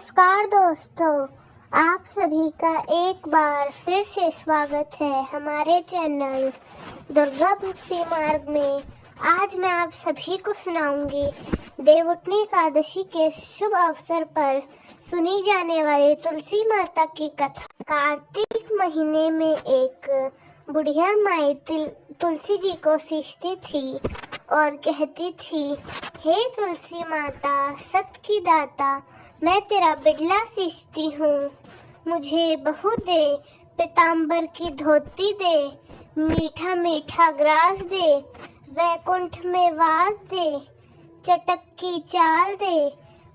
नमस्कार दोस्तों, आप सभी का एक बार फिर से स्वागत है हमारे चैनल दुर्गा भक्ति मार्ग में। आज मैं आप सभी को सुनाऊंगी देवउठनी एकादशी के शुभ अवसर पर सुनी जाने वाली तुलसी माता की कथा। कार्तिक महीने में एक बुढ़िया माई तुलसी जी को सींचती थी और कहती थी, हे तुलसी माता सत की दाता, मैं तेरा बिडला सींचती हूँ, मुझे बहू दे, पीताम्बर की धोती दे, मीठा मीठा ग्रास दे, वैकुंठ में वास दे, चटक की चाल दे,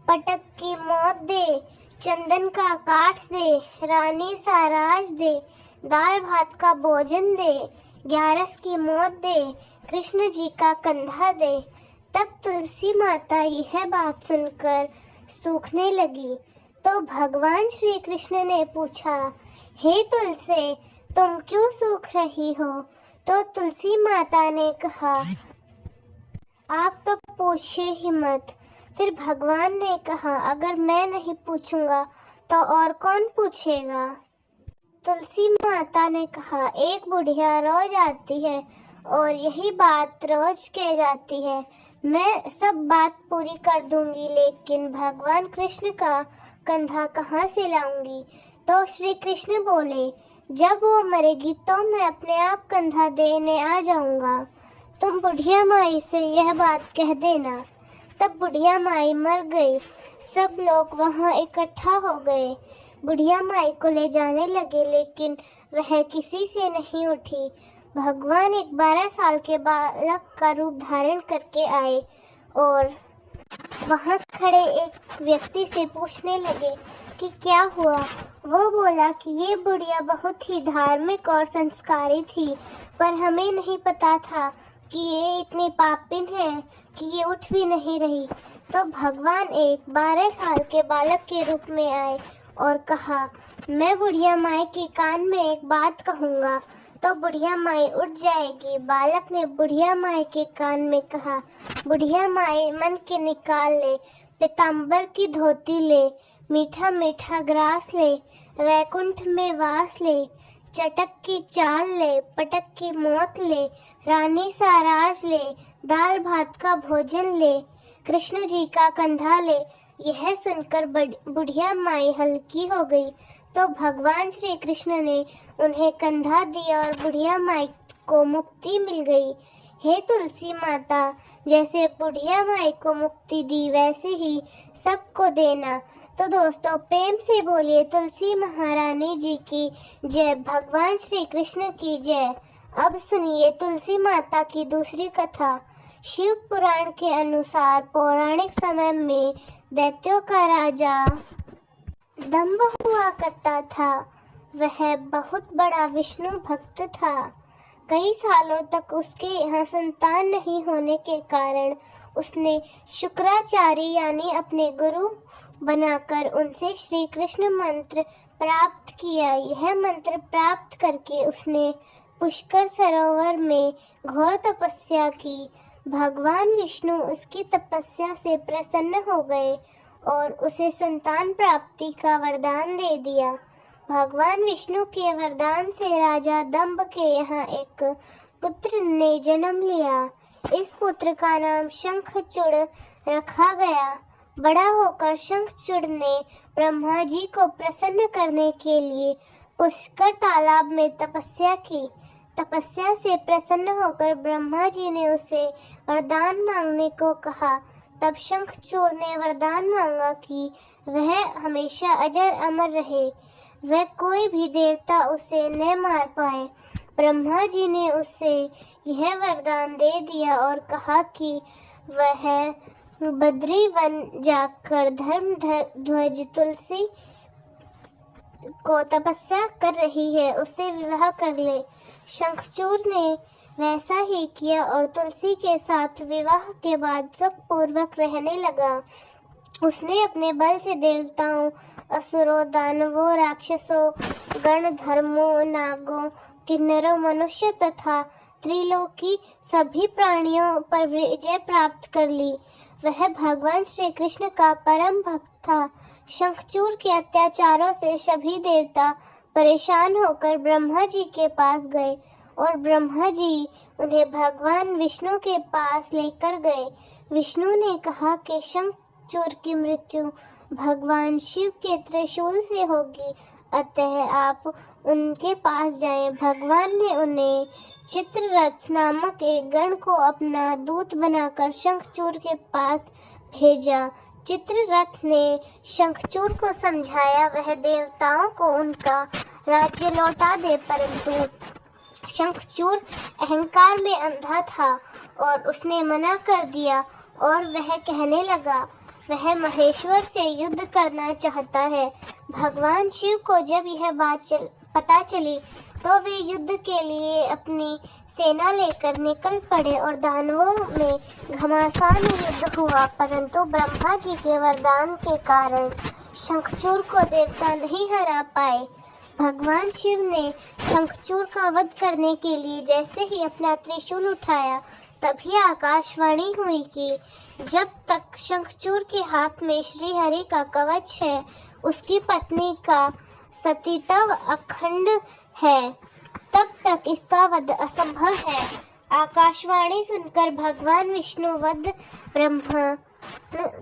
पटक की मौत दे, चंदन का काठ दे, रानी सा राज दे, दाल भात का भोजन दे, ग्यारस की मौत दे, कृष्ण जी का कंधा दे। तब तुलसी माता यह बात सुनकर सूखने लगी तो भगवान श्री कृष्ण ने पूछा, हे तुलसी, तुम क्यों सूख रही हो? तो तुलसी माता ने कहा, आप तो पूछिए ही मत। फिर भगवान ने कहा, अगर मैं नहीं पूछूंगा तो और कौन पूछेगा? तुलसी माता ने कहा, एक बुढ़िया रोज आती है और यही बात रोज कह जाती है, मैं सब बात पूरी कर दूंगी, लेकिन भगवान कृष्ण का कंधा कहाँ से लाऊंगी? तो श्री कृष्ण बोले, जब वो मरेगी तो मैं अपने आप कंधा देने आ जाऊंगा, तुम बुढ़िया माई से यह बात कह देना। तब बुढ़िया माई मर गई। सब लोग वहां इकट्ठा हो गए, बुढ़िया माई को ले जाने लगे, लेकिन वह किसी से नहीं उठी। भगवान एक 12 साल के बालक का रूप धारण करके आए और वहां खड़े एक व्यक्ति से पूछने लगे कि क्या हुआ। वो बोला कि ये बुढ़िया बहुत ही धार्मिक और संस्कारी थी, पर हमें नहीं पता था कि ये इतनी पापिन है कि ये उठ भी नहीं रही। तो भगवान एक 12 साल के बालक के रूप में आए और कहा, मैं बुढ़िया माई के कान में एक बात कहूँगा तो बुढ़िया माई उठ जाएगी। बालक ने बुढ़िया माई के कान में कहा, बुढ़िया माई मन के निकाल ले, पीताम्बर की धोती ले, मीठा मीठा ग्रास ले, वैकुंठ में वास ले, चटक की चाल ले, पटक की मौत ले, रानी सा राज ले, दाल भात का भोजन ले, कृष्ण जी का कंधा ले। यह सुनकर बुढ़िया माई हल्की हो गई तो भगवान श्री कृष्ण ने उन्हें कंधा दिया और बुढ़िया माई को मुक्ति मिल गई। हे तुलसी माता, जैसे बुढ़िया माई को मुक्ति दी वैसे ही सबको देना। तो दोस्तों, प्रेम से बोलिए तुलसी महारानी जी की जय, भगवान श्री कृष्ण की जय। अब सुनिए तुलसी माता की दूसरी कथा। शिव पुराण के अनुसार पौराणिक समय में दैत्यों का राजा दंभ हुआ करता था। वह बहुत बड़ा विष्णु भक्त था। कई सालों तक उसके यहाँ संतान नहीं होने के कारण उसने शुक्राचार्य यानी अपने गुरु बनाकर उनसे श्री कृष्ण मंत्र प्राप्त किया। यह मंत्र प्राप्त करके उसने पुष्कर सरोवर में घोर तपस्या की। भगवान विष्णु उसकी तपस्या से प्रसन्न हो गए और उसे संतान प्राप्ति का वरदान दे दिया। भगवान विष्णु के वरदान से राजा दंभ के यहाँ एक पुत्र ने जन्म लिया। इस पुत्र का नाम शंखचूड़ रखा गया। बड़ा होकर शंखचूड़ ने ब्रह्मा जी को प्रसन्न करने के लिए पुष्कर तालाब में तपस्या की। तपस्या से प्रसन्न होकर ब्रह्मा जी ने उसे वरदान मांगने को कहा। तब शंखचूड़ ने वरदान मांगा कि वह हमेशा अजर अमर रहे, वह कोई भी देवता उसे न मार पाए। ब्रह्मा जी ने उसे यह वरदान दे दिया और कहा कि वह बद्री वन जाकर धर्म ध्वज तुलसी को तपस्या कर रही है, उससे विवाह कर ले। शंखचूड़ ने वैसा ही किया और तुलसी के साथ विवाह के बाद सुख पूर्वक रहने लगा। उसने अपने बल से देवताओं, असुरों, दानवों, राक्षसों, गणधर्मों, नागों, किन्नरों, मनुष्य तथा त्रिलोकी सभी प्राणियों पर विजय प्राप्त कर ली। वह भगवान श्री कृष्ण का परम भक्त था। शंखचूड़ के अत्याचारों से सभी देवता परेशान होकर ब्रह्मा जी के पास गए और ब्रह्मा जी उन्हें भगवान विष्णु के पास लेकर गए। विष्णु ने कहा कि शंखचूड़ की मृत्यु भगवान शिव के त्रिशूल से होगी, अतः आप उनके पास जाएं। भगवान ने उन्हें चित्ररथ नामक एक गण को अपना दूत बनाकर शंखचूड़ के पास भेजा। चित्ररथ ने शंखचूड़ को समझाया वह देवताओं को उनका राज्य लौटा दे, परंतु शंखचूड़ अहंकार में अंधा था और उसने मना कर दिया और वह कहने लगा वह महेश्वर से युद्ध करना चाहता है। भगवान शिव को जब यह बात पता चली तो वे युद्ध के लिए अपनी सेना लेकर निकल पड़े और दानवों में घमासान युद्ध हुआ, परंतु ब्रह्मा जी के वरदान के कारण शंखचूड़ को देवता नहीं हरा पाए। भगवान शिव ने शंखचूड़ का वध करने के लिए जैसे ही अपना त्रिशूल उठाया, तभी आकाशवाणी हुई कि जब तक शंखचूड़ के हाथ में श्री हरि का कवच है, उसकी पत्नी का सतीत्व अखंड है, तब तक इसका वध असंभव है। आकाशवाणी सुनकर भगवान विष्णु वध ब्रह्मा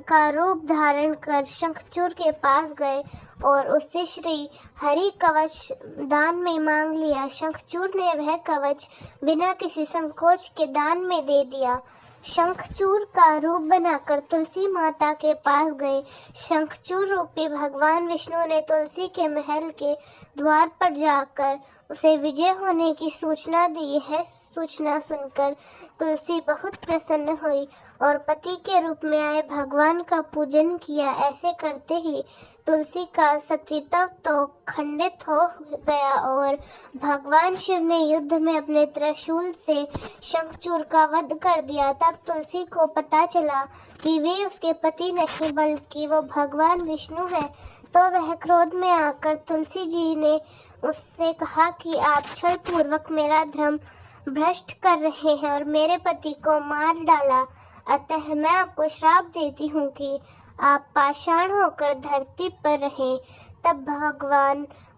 का रूप धारण कर शंखचूड़ के पास गए और उससे श्री हरि कवच दान में मांग लिया। शंखचूड़ ने वह कवच बिना किसी संकोच के दान में दे दिया। शंखचूड़ का रूप बनाकर तुलसी माता के पास गए। शंखचूड़ रूपी भगवान विष्णु ने तुलसी के महल के द्वार पर जाकर उसे विजय होने की सूचना दी। यह सूचना सुनकर तुलसी बहुत प्रसन्न हुई और पति के रूप में आए भगवान का पूजन किया। ऐसे करते ही तुलसी का सतीत्व तो खंडित हो गया और भगवान शिव ने युद्ध में अपने त्रिशूल से शंखचूड़ का वध कर दिया। तब तुलसी को पता चला कि वे उसके पति नहीं बल्कि वो भगवान विष्णु है, तो वह क्रोध में आकर तुलसी जी ने उससे कहा कि आप छल पूर्वक मेरा धर्म भ्रष्ट कर रहे हैं और मेरे पति को मार डाला, अतः मैं आपको श्राप देती हूँ कि आप पाषाण होकर धरती पर रहें। तब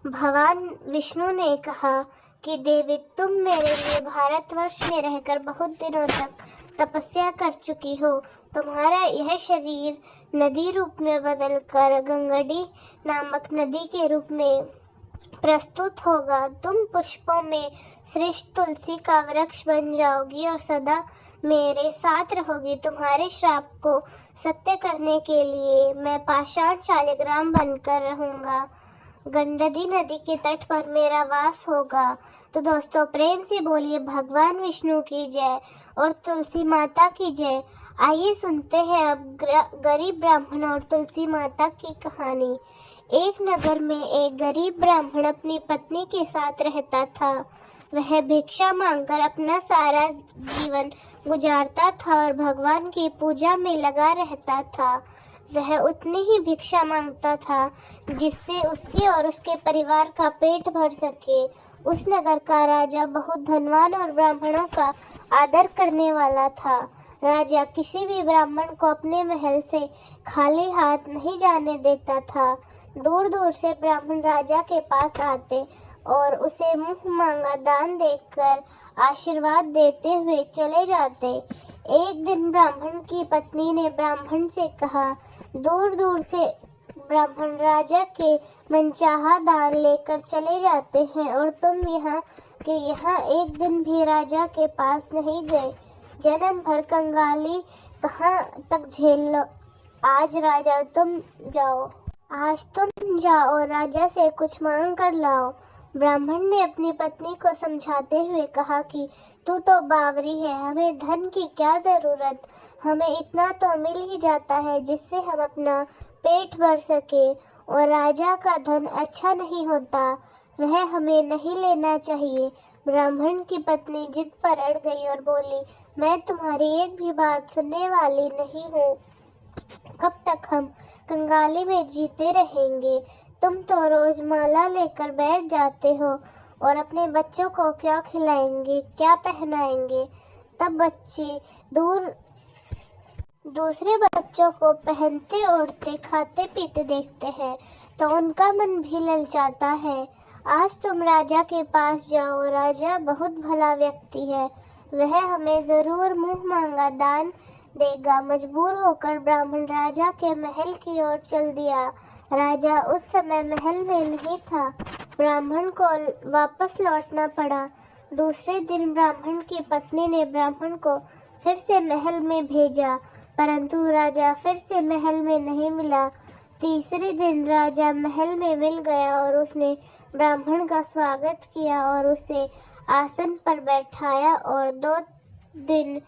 भगवान विष्णु ने कहा कि देवी, तुम मेरे लिए भारतवर्ष में रहकर बहुत दिनों तक तपस्या कर चुकी हो। तुम्हारा यह शरीर नदी रूप में बदलकर गंगडी नामक नदी के रूप में प्रस्तुत होगा। तुम पुष्पों में श्रेष्ठ तुलसी का वृक्ष बन जाओगी और सदा मेरे साथ रहोगी। तुम्हारे श्राप को सत्य करने के लिए मैं पाषाण शालिग्राम बनकर रहूंगा। गंडकी नदी के तट पर मेरा वास होगा। तो दोस्तों, प्रेम से बोलिए भगवान विष्णु की जय और तुलसी माता की जय। आइए सुनते हैं अब गरीब ब्राह्मण और तुलसी माता की कहानी। एक नगर में एक गरीब ब्राह्मण अपनी पत्नी के साथ रहता था। वह भिक्षा मांगकर अपना सारा जीवन गुजारता था और भगवान की पूजा में लगा रहता था। वह उतनी ही भिक्षा मांगता था जिससे उसके और उसके परिवार का पेट भर सके। उस नगर का राजा बहुत धनवान और ब्राह्मणों का आदर करने वाला था। राजा किसी भी ब्राह्मण को अपने महल से खाली हाथ नहीं जाने देता था। दूर दूर से ब्राह्मण राजा के पास आते और उसे मुंह मांगा दान देकर आशीर्वाद देते हुए चले जाते। एक दिन ब्राह्मण की पत्नी ने ब्राह्मण से कहा, दूर दूर से ब्राह्मण राजा के मनचाहा दान लेकर चले जाते हैं और तुम यहाँ के यहाँ एक दिन भी राजा के पास नहीं गए। जन्म भर कंगाली कहाँ तक झेल लो। आज तुम जाओ और राजा से कुछ मांग कर लाओ। ब्राह्मण ने अपनी पत्नी को समझाते हुए कहा कि तू तो बावरी है, हमें धन की क्या जरूरत, हमें इतना तो मिल ही जाता है जिससे हम अपना पेट भर सके, और राजा का धन अच्छा नहीं होता, वह हमें नहीं लेना चाहिए। ब्राह्मण की पत्नी जिद पर अड़ गई और बोली, मैं तुम्हारी एक भी बात सुनने वाली नहीं हूँ। कब तक हम कंगाली में जीते रहेंगे? तुम तो रोज माला लेकर बैठ जाते हो और अपने बच्चों को क्या खिलाएंगे, क्या पहनाएंगे? तब बच्ची दूसरे बच्चों को पहनते ओढ़ते खाते पीते देखते हैं तो उनका मन भी ललचाता है। आज तुम राजा के पास जाओ, राजा बहुत भला व्यक्ति है, वह हमें जरूर मुंह मांगा दान देगा। मजबूर होकर ब्राह्मण राजा के महल की ओर चल दिया। राजा उस समय महल में नहीं था, ब्राह्मण को वापस लौटना पड़ा। दूसरे दिन ब्राह्मण की पत्नी ने ब्राह्मण को फिर से महल में भेजा, परंतु राजा फिर से महल में नहीं मिला। तीसरे दिन राजा महल में मिल गया और उसने ब्राह्मण का स्वागत किया और उसे आसन पर बैठाया और 2 दिन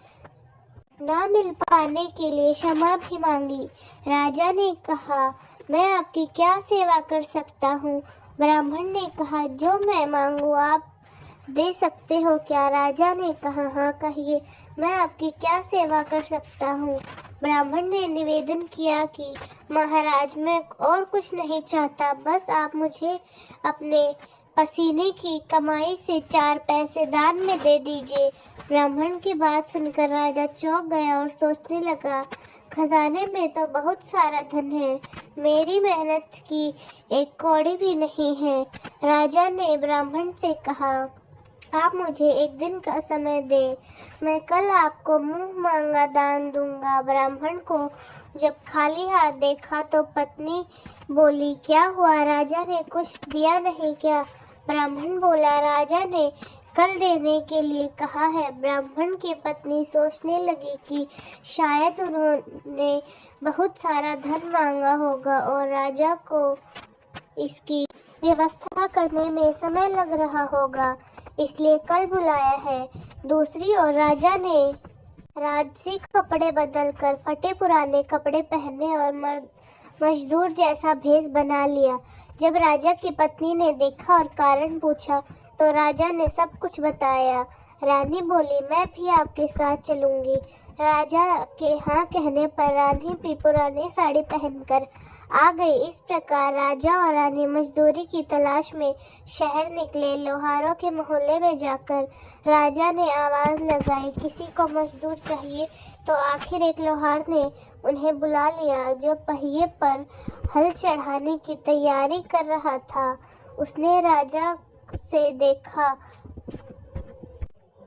ना मिल पाने के लिए क्षमा भी मांगी। राजा ने कहा, मैं आपकी क्या सेवा कर सकता हूँ? ब्राह्मण ने कहा, जो मैं मांगू आप दे सकते हो क्या? राजा ने कहा, हाँ कहिए, मैं आपकी क्या सेवा कर सकता हूँ? ब्राह्मण ने निवेदन किया कि महाराज, मैं और कुछ नहीं चाहता, बस आप मुझे अपने पसीने की कमाई से 4 पैसे दान में दे दीजिए। ब्राह्मण की बात सुनकर राजा चौंक गया और सोचने लगा, खजाने में तो बहुत सारा धन है, मेरी मेहनत की एक कौड़ी भी नहीं है। राजा ने ब्राह्मण से कहा, आप मुझे 1 दिन का समय दें, मैं कल आपको मुंह मांगा दान दूंगा। ब्राह्मण को जब खाली हाथ देखा तो पत्नी बोली, क्या हुआ, राजा ने कुछ दिया नहीं क्या? ब्राह्मण बोला, राजा ने कल देने के लिए कहा है। ब्राह्मण की पत्नी सोचने लगी कि शायद उन्होंने बहुत सारा धन मांगा होगा और राजा को इसकी व्यवस्था करने में समय लग रहा होगा, इसलिए कल बुलाया है। दूसरी ओर राजा ने राजसी कपड़े बदलकर फटे पुराने कपड़े पहने और मजदूर जैसा भेष बना लिया। जब राजा की पत्नी ने देखा और कारण पूछा तो राजा ने सब कुछ बताया। रानी बोली, मैं भी आपके साथ चलूंगी। राजा के हाँ कहने पर रानी भी पुरानी साड़ी पहनकर आ गई। इस प्रकार राजा और रानी मजदूरी की तलाश में शहर निकले। लोहारों के मोहल्ले में जाकर राजा ने आवाज लगाई, किसी को मजदूर चाहिए? तो आखिर एक लोहार ने उन्हें बुला लिया, जो पहिए पर हल चढ़ाने की तैयारी कर रहा था। उसने राजा से देखा।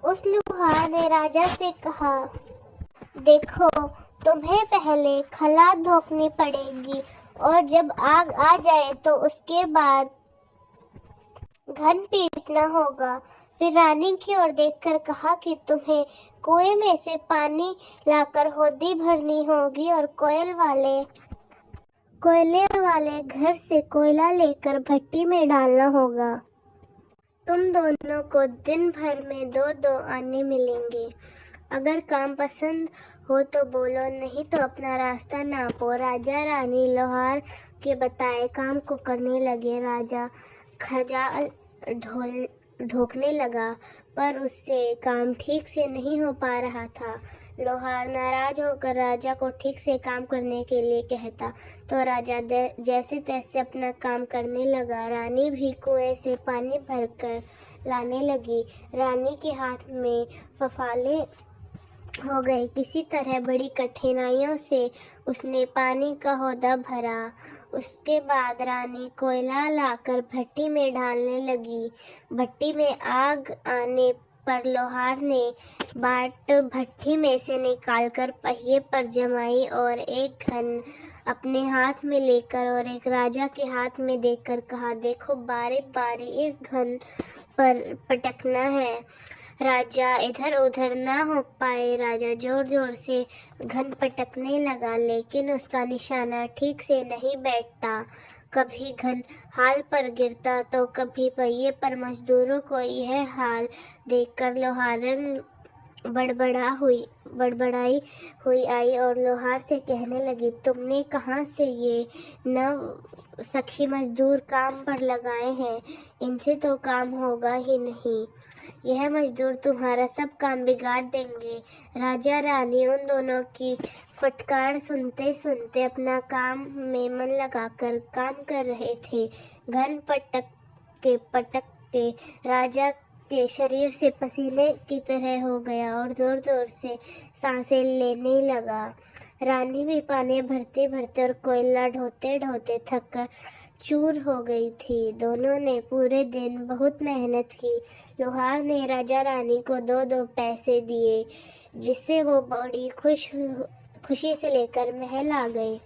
उस लोहार ने राजा से कहा, देखो, तुम्हें पहले खला धोकनी पड़ेगी और जब आग आ जाए तो उसके बाद घन पीटना होगा। फिर रानी की ओर देखकर कहा कि तुम्हें कुएं में से पानी लाकर होदी भरनी होगी और कोयले वाले घर से कोयला लेकर भट्टी में डालना होगा। तुम दोनों को दिन भर में 2-2 आने मिलेंगे। अगर काम पसंद हो तो बोलो, नहीं तो अपना रास्ता नापो। राजा रानी लोहार के बताए काम को करने लगे। राजा खजाल ढोकने लगा, पर उससे काम ठीक से नहीं हो पा रहा था। लोहार नाराज होकर राजा को ठीक से काम करने के लिए कहता, तो राजा जैसे तैसे अपना काम करने लगा। रानी भी कुएं से पानी भरकर लाने लगी। रानी के हाथ में फफाले हो गए। किसी तरह बड़ी कठिनाइयों से उसने पानी का होदा भरा। उसके बाद रानी कोयला लाकर भट्टी में डालने लगी। भट्टी में आग आने पर लोहार ने बाट भट्टी में से निकालकर पहिए पर जमाई और एक घन अपने हाथ में लेकर और एक राजा के हाथ में देकर कहा, देखो, बारी बारी इस घन पर पटकना है। राजा इधर उधर ना हो पाए। राजा जोर जोर से घन पटकने लगा, लेकिन उसका निशाना ठीक से नहीं बैठता। कभी घन हाल पर गिरता तो कभी पहिए पर। मजदूरों को यह हाल देखकर लोहारन बड़बड़ाई हुई आई और लोहार से कहने लगी, तुमने कहाँ से ये नव सखी मजदूर काम पर लगाए हैं? इनसे तो काम होगा ही नहीं। यह मजदूर तुम्हारा सब काम बिगाड़ देंगे। राजा रानी उन दोनों की फटकार सुनते सुनते अपना काम में मन लगाकर काम कर रहे थे। घन पटक के राजा के शरीर से पसीने की तरह हो गया और जोर जोर से सांसें लेने लगा। रानी भी पानी भरते भरते और कोयला ढोते ढोते थक कर चूर हो गई थी। दोनों ने पूरे दिन बहुत मेहनत की। लोहार ने राजा रानी को 2-2 पैसे दिए, जिससे वो बड़ी खुशी से लेकर महल आ गए।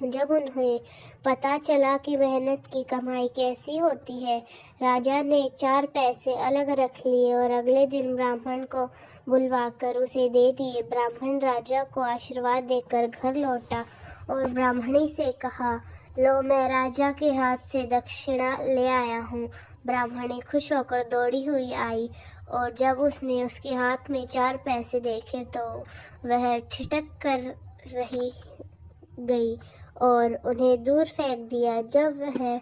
जब उन्हें पता चला कि मेहनत की कमाई कैसी होती है, राजा ने 4 पैसे अलग रख लिए और अगले दिन ब्राह्मण को बुलवाकर उसे दे दिए। ब्राह्मण राजा को आशीर्वाद देकर घर लौटा और ब्राह्मणी से कहा, लो, मैं राजा के हाथ से दक्षिणा ले आया हूँ। ब्राह्मणी खुश होकर दौड़ी हुई आई और जब उसने उसके हाथ में 4 पैसे देखे तो वह ठिठक कर रही गई और उन्हें दूर फेंक दिया। जब वह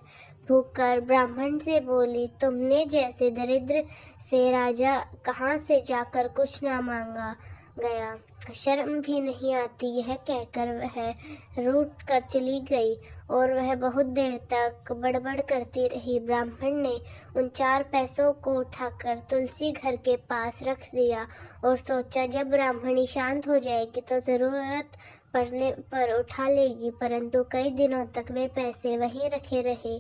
भूखकर ब्राह्मण से बोली, तुमने जैसे दरिद्र से राजा कहाँ से जाकर कुछ ना मांगा गया, शर्म भी नहीं आती, यह कहकर वह रूठ कर चली गई और वह बहुत देर तक बड़बड़ करती रही। ब्राह्मण ने उन 4 पैसों को उठाकर तुलसी घर के पास रख दिया और सोचा, जब ब्राह्मणी शांत हो जाएगी तो जरूरत पड़ने पर उठा लेगी। परंतु कई दिनों तक वे पैसे वहीं रखे रहे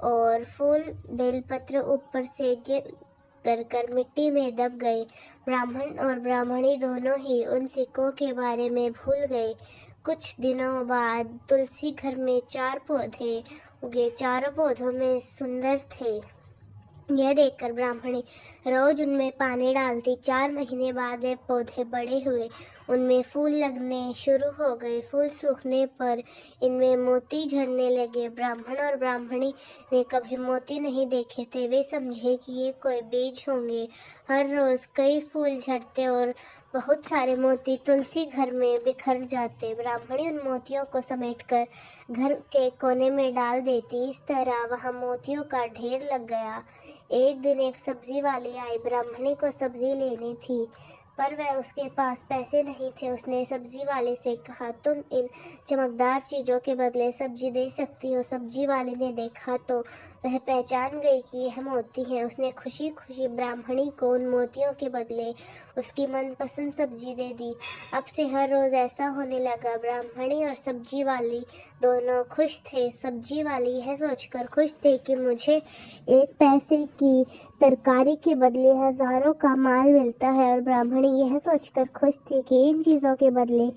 और फूल बेलपत्र ऊपर से गिर कर मिट्टी में दब गए। ब्राह्मण और ब्राह्मणी दोनों ही उन सिक्कों के बारे में भूल गए। कुछ दिनों बाद तुलसी घर में 4 पौधे उगे। चारों पौधों में सुंदर थे। यह देखकर ब्राह्मणी रोज उनमें पानी डालती। 4 महीने बाद वे पौधे बड़े हुए, उनमें फूल लगने शुरू हो गए। फूल सूखने पर इनमें मोती झड़ने लगे। ब्राह्मण और ब्राह्मणी ने कभी मोती नहीं देखे थे। वे समझे कि ये कोई बीज होंगे। हर रोज कई फूल झड़ते और बहुत सारे मोती तुलसी घर में बिखर जाते। ब्राह्मणी उन मोतियों को समेटकर घर के कोने में डाल देती। इस तरह वहां मोतियों का ढेर लग गया। एक दिन एक सब्जी वाली आई। ब्राह्मणी को सब्जी लेनी थी, पर वह उसके पास पैसे नहीं थे। उसने सब्जी वाले से कहा, तुम इन चमकदार चीज़ों के बदले सब्जी दे सकती हो। सब्जी वाले ने देखा तो वह पहचान गई कि यह मोती है। उसने खुशी खुशी ब्राह्मणी को उन मोतियों के बदले उसकी मनपसंद सब्जी दे दी। अब से हर रोज़ ऐसा होने लगा। ब्राह्मणी और सब्जी वाली दोनों खुश थे। सब्जी वाली यह सोचकर खुश थे कि मुझे 1 पैसे की तरकारी के बदले हजारों का माल मिलता है, और ब्राह्मणी यह सोचकर खुश थी कि इन चीज़ों के बदले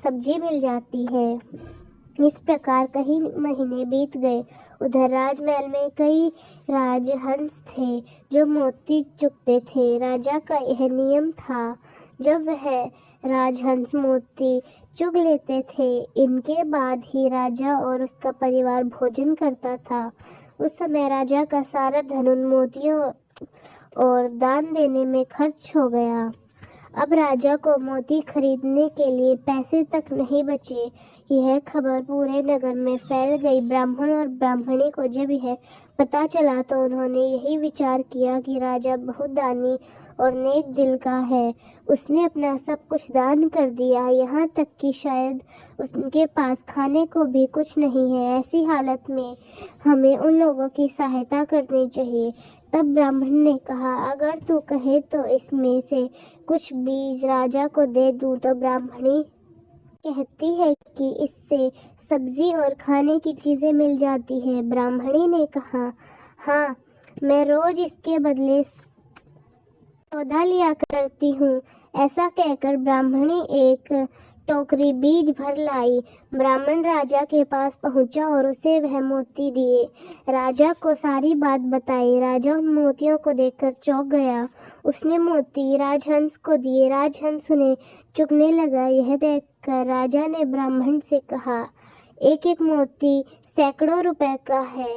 सब्जी मिल जाती है। इस प्रकार कई महीने बीत गए। उधर राजमहल में कई राजहंस थे जो मोती चुगते थे। राजा का यह नियम था, जब वह राजहंस मोती चुग लेते थे, इनके बाद ही राजा और उसका परिवार भोजन करता था। उस समय राजा का सारा धन उन मोतियों और दान देने में खर्च हो गया। अब राजा को मोती खरीदने के लिए पैसे तक नहीं बचे। यह खबर पूरे नगर में फैल गई। ब्राह्मण और ब्राह्मणी को जब यह पता चला तो उन्होंने यही विचार किया कि राजा बहुत दानी और नेक दिल का है। उसने अपना सब कुछ दान कर दिया, यहाँ तक कि शायद उनके पास खाने को भी कुछ नहीं है। ऐसी हालत में हमें उन लोगों की सहायता करनी चाहिए। तब ब्राह्मण ने कहा, अगर तू कहे तो इसमें से कुछ बीज राजा को दे दूं। तो ब्राह्मणी कहती है कि इससे सब्जी और खाने की चीजें मिल जाती है। ब्राह्मणी ने कहा, हाँ, मैं रोज इसके बदले सौदा लिया करती हूँ। ऐसा कहकर ब्राह्मणी एक टोकरी बीज भर लाई। ब्राह्मण राजा के पास पहुंचा और उसे वह मोती दिए। राजा को सारी बात बताई। राजा उन मोतियों को देखकर चौंक गया। उसने मोती राजहंस को दिए। राजहंस उन्हें चुगने लगा। यह देखकर राजा ने ब्राह्मण से कहा, एक एक मोती सैकड़ों रुपए का है।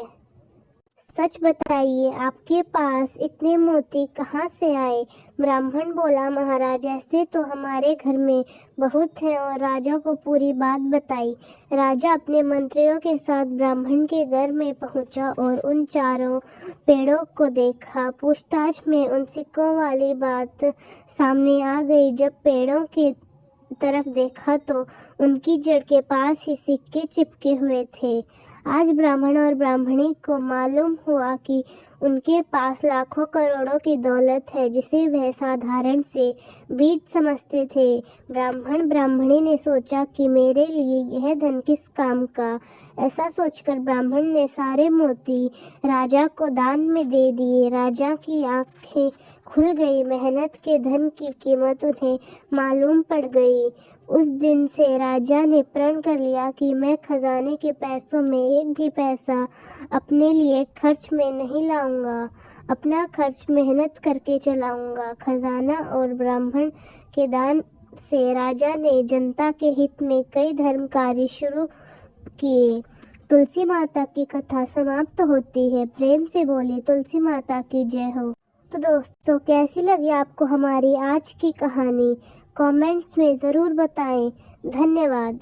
सच बताइए, आपके पास इतने मोती कहाँ से आए? ब्राह्मण बोला, महाराज, ऐसे तो हमारे घर में बहुत हैं। और राजा को पूरी बात बताई। राजा अपने मंत्रियों के साथ ब्राह्मण के घर में पहुंचा और उन चारों पेड़ों को देखा। पूछताछ में उन सिक्कों वाली बात सामने आ गई। जब पेड़ों के तरफ देखा तो उनकी जड़ के पास ही सिक्के चिपके हुए थे। आज ब्राह्मण और ब्राह्मणी को मालूम हुआ कि उनके पास लाखों करोड़ों की दौलत है जिसे वह साधारण से बीज समझते थे। ब्राह्मण ब्राह्मणी ने सोचा कि मेरे लिए यह धन किस काम का। ऐसा सोचकर ब्राह्मण ने सारे मोती राजा को दान में दे दिए। राजा की आंखें खुल गई। मेहनत के धन की कीमत उन्हें मालूम पड़ गई। उस दिन से राजा ने प्रण कर लिया कि मैं खजाने के पैसों में एक भी पैसा अपने लिए खर्च में नहीं लाऊंगा। अपना खर्च मेहनत करके चलाऊंगा। खजाना और ब्राह्मण के दान से राजा ने जनता के हित में कई धर्म कार्य शुरू किए। तुलसी माता की कथा समाप्त होती है। प्रेम से बोले तुलसी माता की जय हो। तो दोस्तों, कैसी लगी आपको हमारी आज की कहानी? कमेंट्स में ज़रूर बताएं। धन्यवाद।